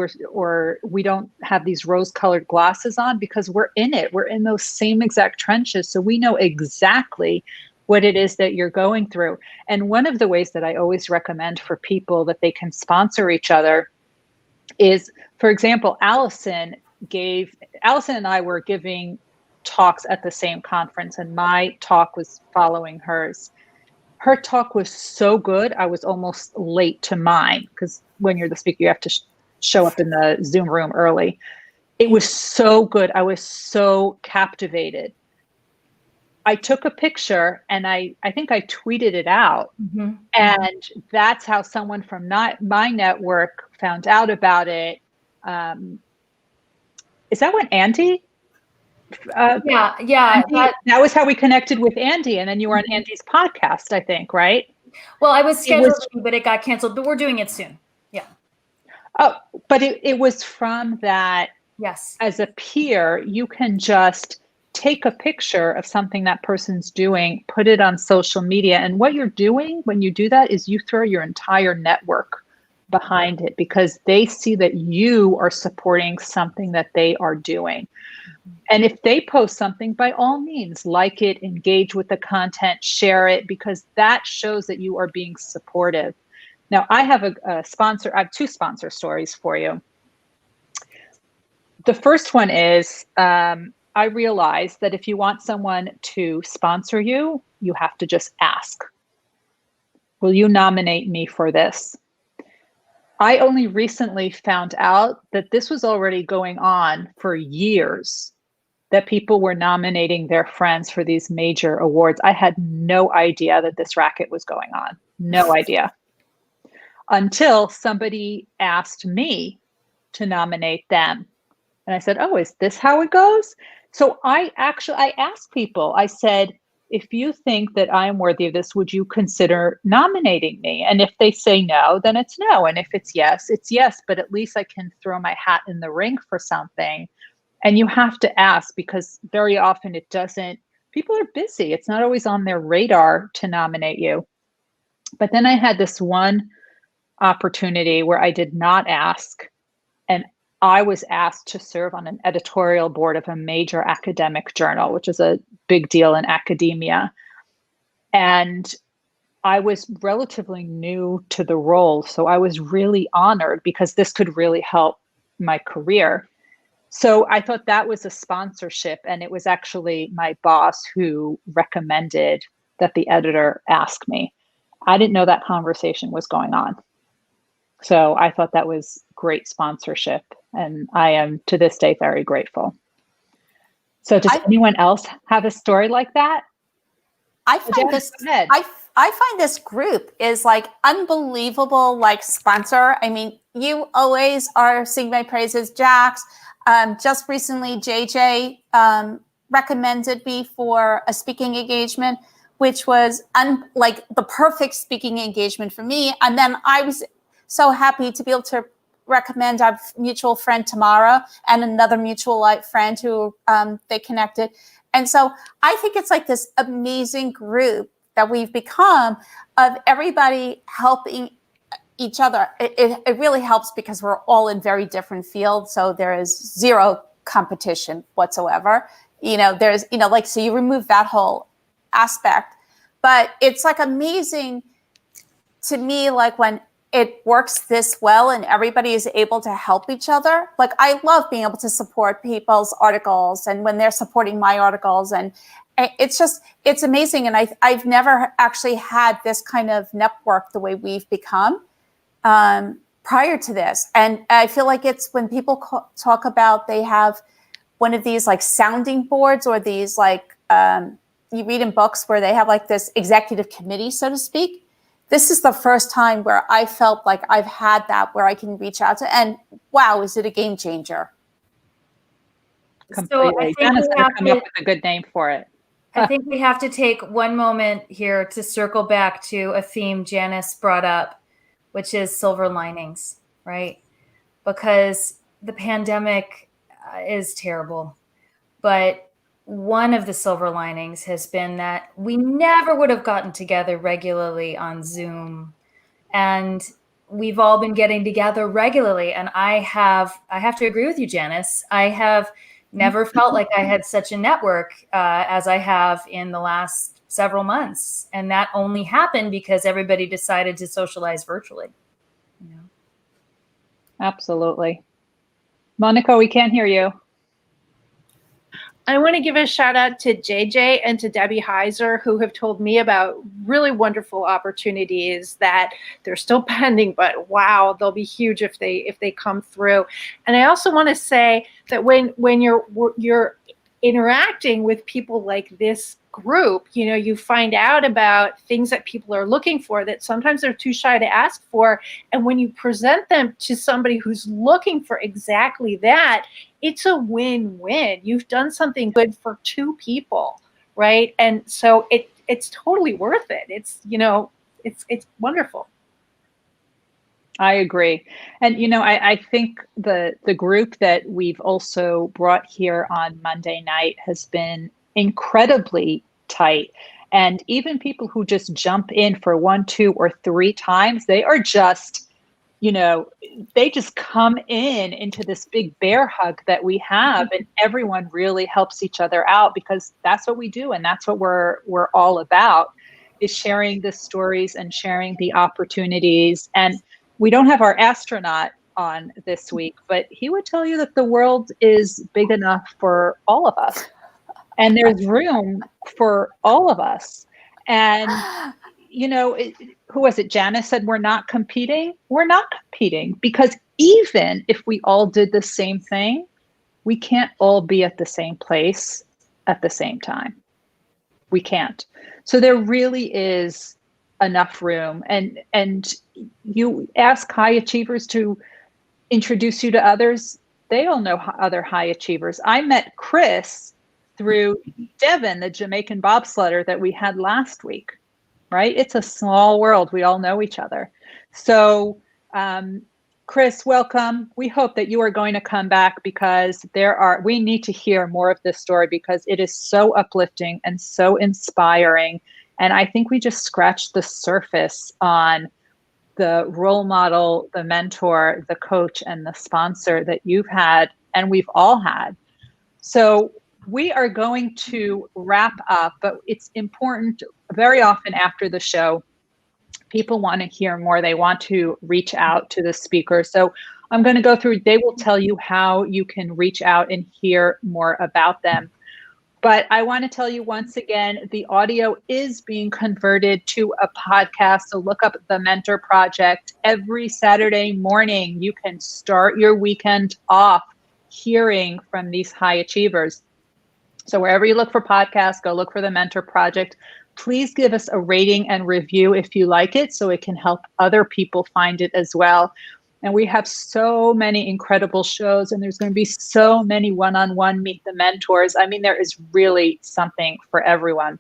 we don't have these rose-colored glasses on because we're in it. We're in those same exact trenches. So we know exactly what it is that you're going through. And one of the ways that I always recommend for people that they can sponsor each other is, for example, Allison and I were giving talks at the same conference, and my talk was following hers. Her talk was so good, I was almost late to mine because when you're the speaker, you have to show up in the Zoom room early. It was so good. I was so captivated. I took a picture and I think I tweeted it out. Mm-hmm. And that's how someone from my network found out about it. Is that what Andy? Yeah. Andy, that was how we connected with Andy. And then you were on Andy's podcast, I think, right? Well, I was scheduled, but it got canceled, but we're doing it soon. Yeah. Oh, but it was from that. Yes. As a peer, you can just take a picture of something that person's doing, put it on social media. And what you're doing when you do that is you throw your entire network behind it because they see that you are supporting something that they are doing. And if they post something, by all means, like it, engage with the content, share it, because that shows that you are being supportive. Now, I have a sponsor. I have two sponsor stories for you. The first one is I realized that if you want someone to sponsor you, you have to just ask. Will you nominate me for this? I only recently found out that this was already going on for years, that people were nominating their friends for these major awards. I had no idea that this racket was going on. No idea. Until somebody asked me to nominate them. And I said, oh, is this how it goes? So I asked people, I said, if you think that I'm worthy of this, would you consider nominating me? And if they say no, then it's no. And if it's yes, but at least I can throw my hat in the ring for something. And you have to ask, because very often it doesn't, people are busy. It's not always on their radar to nominate you. But then I had this one opportunity where I did not ask, and I was asked to serve on an editorial board of a major academic journal, which is a big deal in academia. And I was relatively new to the role, so I was really honored because this could really help my career. So I thought that was a sponsorship, and it was actually my boss who recommended that the editor ask me. I didn't know that conversation was going on. So I thought that was great sponsorship, and I am to this day very grateful. So does anyone else have a story like that? I find this group is like unbelievable, like sponsor. I mean, you always are singing my praises, Jax. Just recently, JJ recommended me for a speaking engagement, which was like the perfect speaking engagement for me. And then I was so happy to be able to recommend our mutual friend Tamara and another mutual friend who they connected. And so I think it's like this amazing group that we've become of everybody helping each other. It really helps because we're all in very different fields. So there is zero competition whatsoever. There's, like, so you remove that whole aspect, but it's like amazing to me, like when it works this well and everybody is able to help each other. Like, I love being able to support people's articles and when they're supporting my articles, and it's amazing. And I've never actually had this kind of network the way we've become prior to this. And I feel like it's when people talk about they have one of these like sounding boards or these like, you read in books where they have like this executive committee, so to speak. This is the first time where I felt like I've had that, where I can reach out to, and wow, is it a game changer? Completely. Jenna's going to come up with a good name for it. I think we have to take one moment here to circle back to a theme Janice brought up, which is silver linings, right? Because the pandemic is terrible, but one of the silver linings has been that we never would have gotten together regularly on Zoom, and we've all been getting together regularly. And I have to agree with you, Janice. I have never felt like I had such a network as I have in the last several months. And that only happened because everybody decided to socialize virtually. Absolutely. Monica, we can't hear you. I want to give a shout out to JJ and to Debbie Heiser, who have told me about really wonderful opportunities that they're still pending, but wow, they'll be huge if they come through. And I also want to say that when you're interacting with people like this group, you find out about things that people are looking for that sometimes they're too shy to ask for. And when you present them to somebody who's looking for exactly that, it's a win-win. You've done something good for two people, right? And so it's totally worth it. It's wonderful. I agree. And, I think the group that we've also brought here on Monday night has been incredibly tight. And even people who just jump in for 1, 2, or 3 times, they are just they just come into this big bear hug that we have, and everyone really helps each other out, because that's what we do. And that's what we're all about, is sharing the stories and sharing the opportunities. And we don't have our astronaut on this week, but he would tell you that the world is big enough for all of us, and there's room for all of us. And who was it? Janice said, we're not competing. We're not competing, because even if we all did the same thing, we can't all be at the same place at the same time. We can't. So there really is enough room. And you ask high achievers to introduce you to others. They all know other high achievers. I met Chris through Devin, the Jamaican bobsledder that we had last week. Right? It's a small world. We all know each other. So, Chris, welcome. We hope that you are going to come back, because we need to hear more of this story, because it is so uplifting and so inspiring. And I think we just scratched the surface on the role model, the mentor, the coach, and the sponsor that you've had, and we've all had. So we are going to wrap up, but it's important. Very often after the show, people want to hear more. They want to reach out to the speaker. So I'm going to go through, they will tell you how you can reach out and hear more about them. But I want to tell you once again, the audio is being converted to a podcast. So look up The Mentor Project. Every Saturday morning, you can start your weekend off hearing from these high achievers. So wherever you look for podcasts, go look for The Mentor Project. Please give us a rating and review if you like it, so it can help other people find it as well. And we have so many incredible shows, and there's going to be so many one-on-one Meet the Mentors. I mean, there is really something for everyone.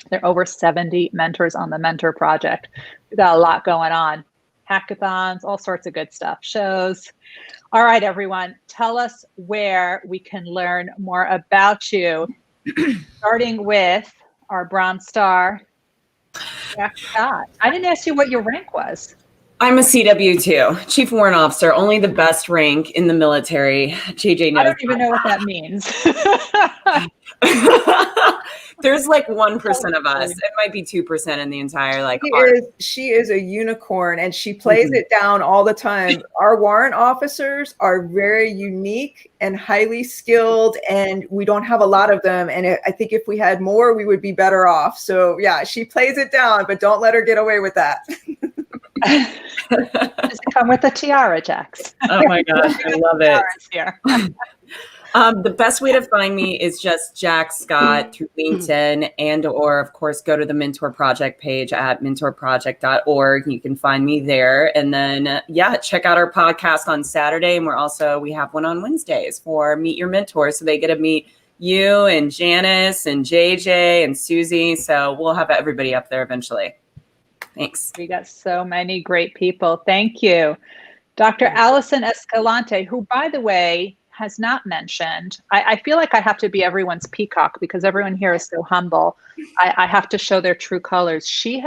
There are over 70 mentors on The Mentor Project. We've got a lot going on. Hackathons, all sorts of good stuff, shows. All right, everyone, tell us where we can learn more about you, starting with our Bronze Star, Jack Scott. I didn't ask you what your rank was. I'm a CW2, Chief Warrant Officer, only the best rank in the military. JJ knows. I don't even know what that means. There's like 1% of us. It might be 2% in the entire She is a unicorn, and she plays it down all the time. Our warrant officers are very unique and highly skilled, and we don't have a lot of them. And I think if we had more, we would be better off. So yeah, she plays it down, but don't let her get away with that. Just come with a tiara, Jax. Oh my gosh, I love it. The best way to find me is just Jack Scott through LinkedIn, or of course go to the Mentor Project page at mentorproject.org. You can find me there. And then check out our podcast on Saturday. And we have one on Wednesdays for Meet Your Mentor. So they get to meet you and Janice and JJ and Susie. So we'll have everybody up there eventually. Thanks. We got so many great people. Thank you. Dr. Allison Escalante, who, by the way, has not mentioned, I feel like I have to be everyone's peacock, because everyone here is so humble. I have to show their true colors. She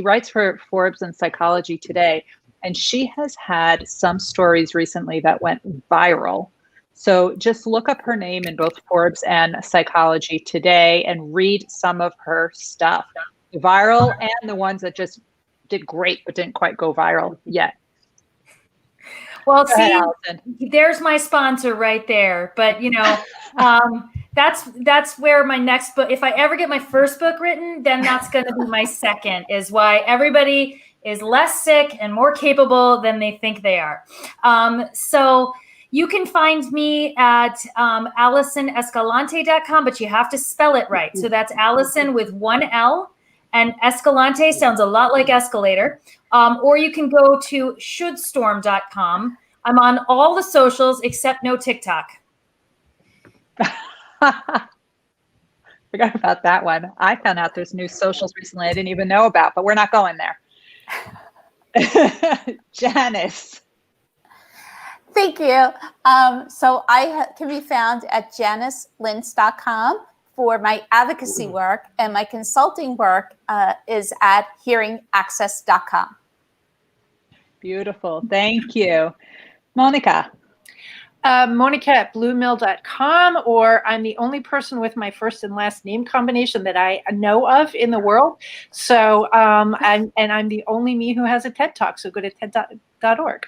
writes for Forbes and Psychology Today, and she has had some stories recently that went viral. So just look up her name in both Forbes and Psychology Today and read some of her stuff. Viral, and the ones that just did great but didn't quite go viral yet. Well, see, there's my sponsor right there. But that's where my next book, if I ever get my first book written, then that's going to be my second, is why everybody is less sick and more capable than they think they are. So you can find me at AllisonEscalante.com, but you have to spell it right. So that's Allison with one L. And Escalante sounds a lot like escalator. Or you can go to shouldStorm.com. I'm on all the socials except no TikTok. Forgot about that one. I found out there's new socials recently I didn't even know about, but we're not going there. Janice. Thank you. So I can be found at JaniceLintz.com. for my advocacy work, and my consulting work is at hearingaccess.com. Beautiful. Thank you. Monica. Monica at bluemill.com, or I'm the only person with my first and last name combination that I know of in the world. So, I'm the only me who has a TED Talk. So go to TED.org.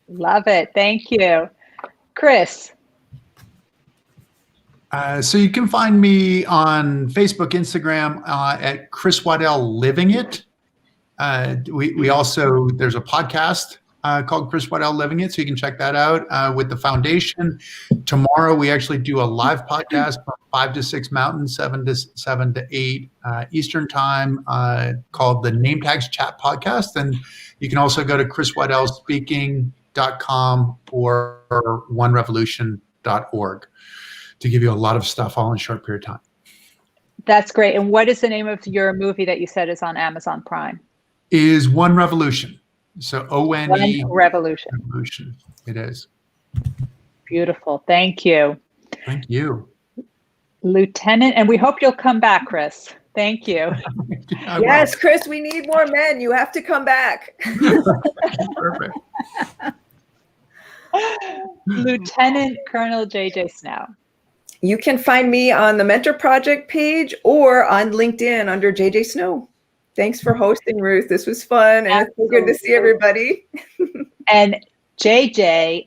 Love it. Thank you. Chris. So you can find me on Facebook, Instagram at Chris Waddell Living It. We also, there's a podcast called Chris Waddell Living It, so you can check that out with the foundation. Tomorrow we actually do a live podcast from 5 to 6 Mountain, 7 to 8 Eastern Time, called the Name Tags Chat Podcast. And you can also go to chriswaddellspeaking.com or onerevolution.org to give you a lot of stuff all in a short period of time. That's great. And what is the name of your movie that you said is on Amazon Prime? Is One Revolution. So ONE Revolution. Revolution. It is. Beautiful. Thank you. Thank you. Lieutenant, and we hope you'll come back, Chris. Thank you. Yes, Chris, we need more men. You have to come back. Perfect. Lieutenant Colonel JJ Snow. You can find me on the Mentor Project page or on LinkedIn under JJ Snow. Thanks for hosting, Ruth. This was fun, and Absolutely. It's so good to see everybody. And JJ,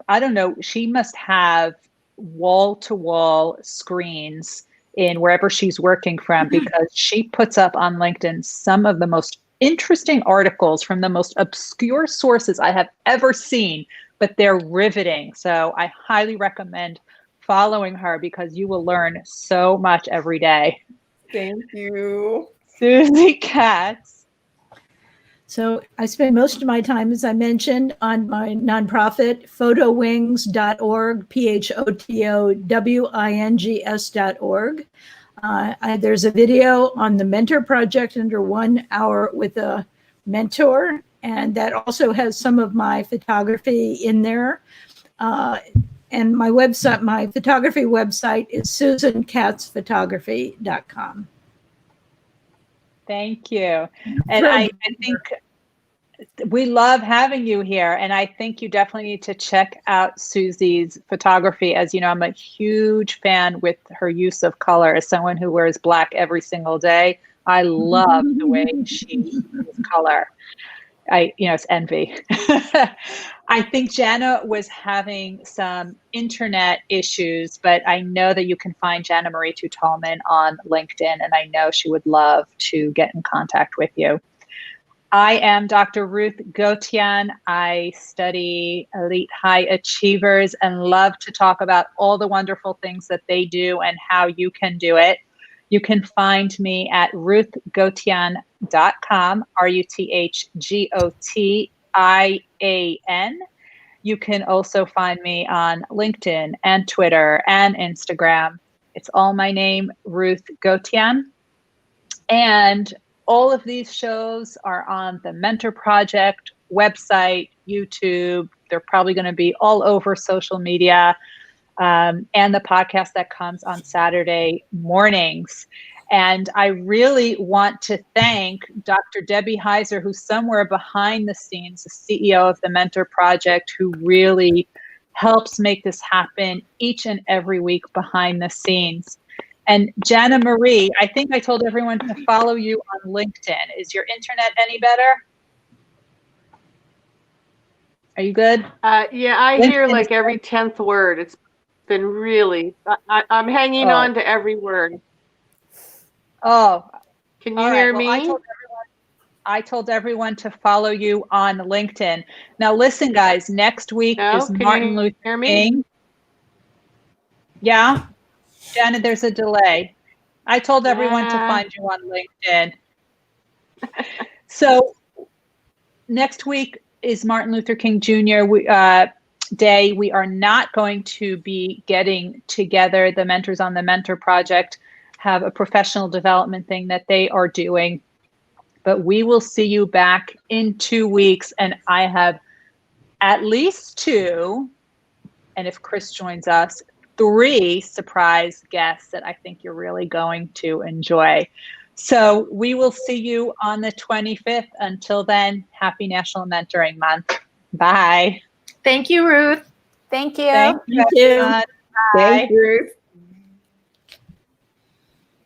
I don't know, she must have wall-to-wall screens in wherever she's working from, because she puts up on LinkedIn some of the most interesting articles from the most obscure sources I have ever seen, but they're riveting. So I highly recommend following her because you will learn so much every day. Thank you. Susie Katz. So I spend most of my time, as I mentioned, on my nonprofit, photowings.org, photowings.org. There's a video on the Mentor Project under 1 hour with a mentor, and that also has some of my photography in there. And my website, my photography website is susankatzphotography.com. Thank you. And I think we love having you here. And I think you definitely need to check out Susie's photography. As you know, I'm a huge fan with her use of color. As someone who wears black every single day, I love the way she uses color. It's envy. I think Jana was having some internet issues, but I know that you can find Jana Marie Tutalman on LinkedIn, and I know she would love to get in contact with you. I am Dr. Ruth Gotian. I study elite high achievers and love to talk about all the wonderful things that they do and how you can do it. You can find me at ruthgotian.com, RuthGotian. You can also find me on LinkedIn and Twitter and Instagram. It's all my name, Ruth Gotian. And all of these shows are on the Mentor Project website, YouTube. They're probably going to be all over social media. And the podcast that comes on Saturday mornings. And I really want to thank Dr. Debbie Heiser, who's somewhere behind the scenes, the CEO of the Mentor Project, who really helps make this happen each and every week behind the scenes. And Jana Marie, I think I told everyone to follow you on LinkedIn. Is your internet any better? Are you good? Yeah, I hear like every 10th word. It's been really, I'm hanging on to every word. Oh, can you hear me? I told everyone to follow you on LinkedIn. Now listen, guys, next week is Martin Luther King. Yeah, Janet, there's a delay. I told everyone to find you on LinkedIn. So next week is Martin Luther King Jr. Day. We are not going to be getting together. The Mentors on the Mentor Project have a professional development thing that they are doing, but we will see you back in 2 weeks. And I have at least 2, and if Chris joins us, 3 surprise guests that I think you're really going to enjoy. So we will see you on the 25th. Until then, happy National Mentoring Month. Bye. Thank you, Ruth. Thank you. Thank you. Thanks, Ruth.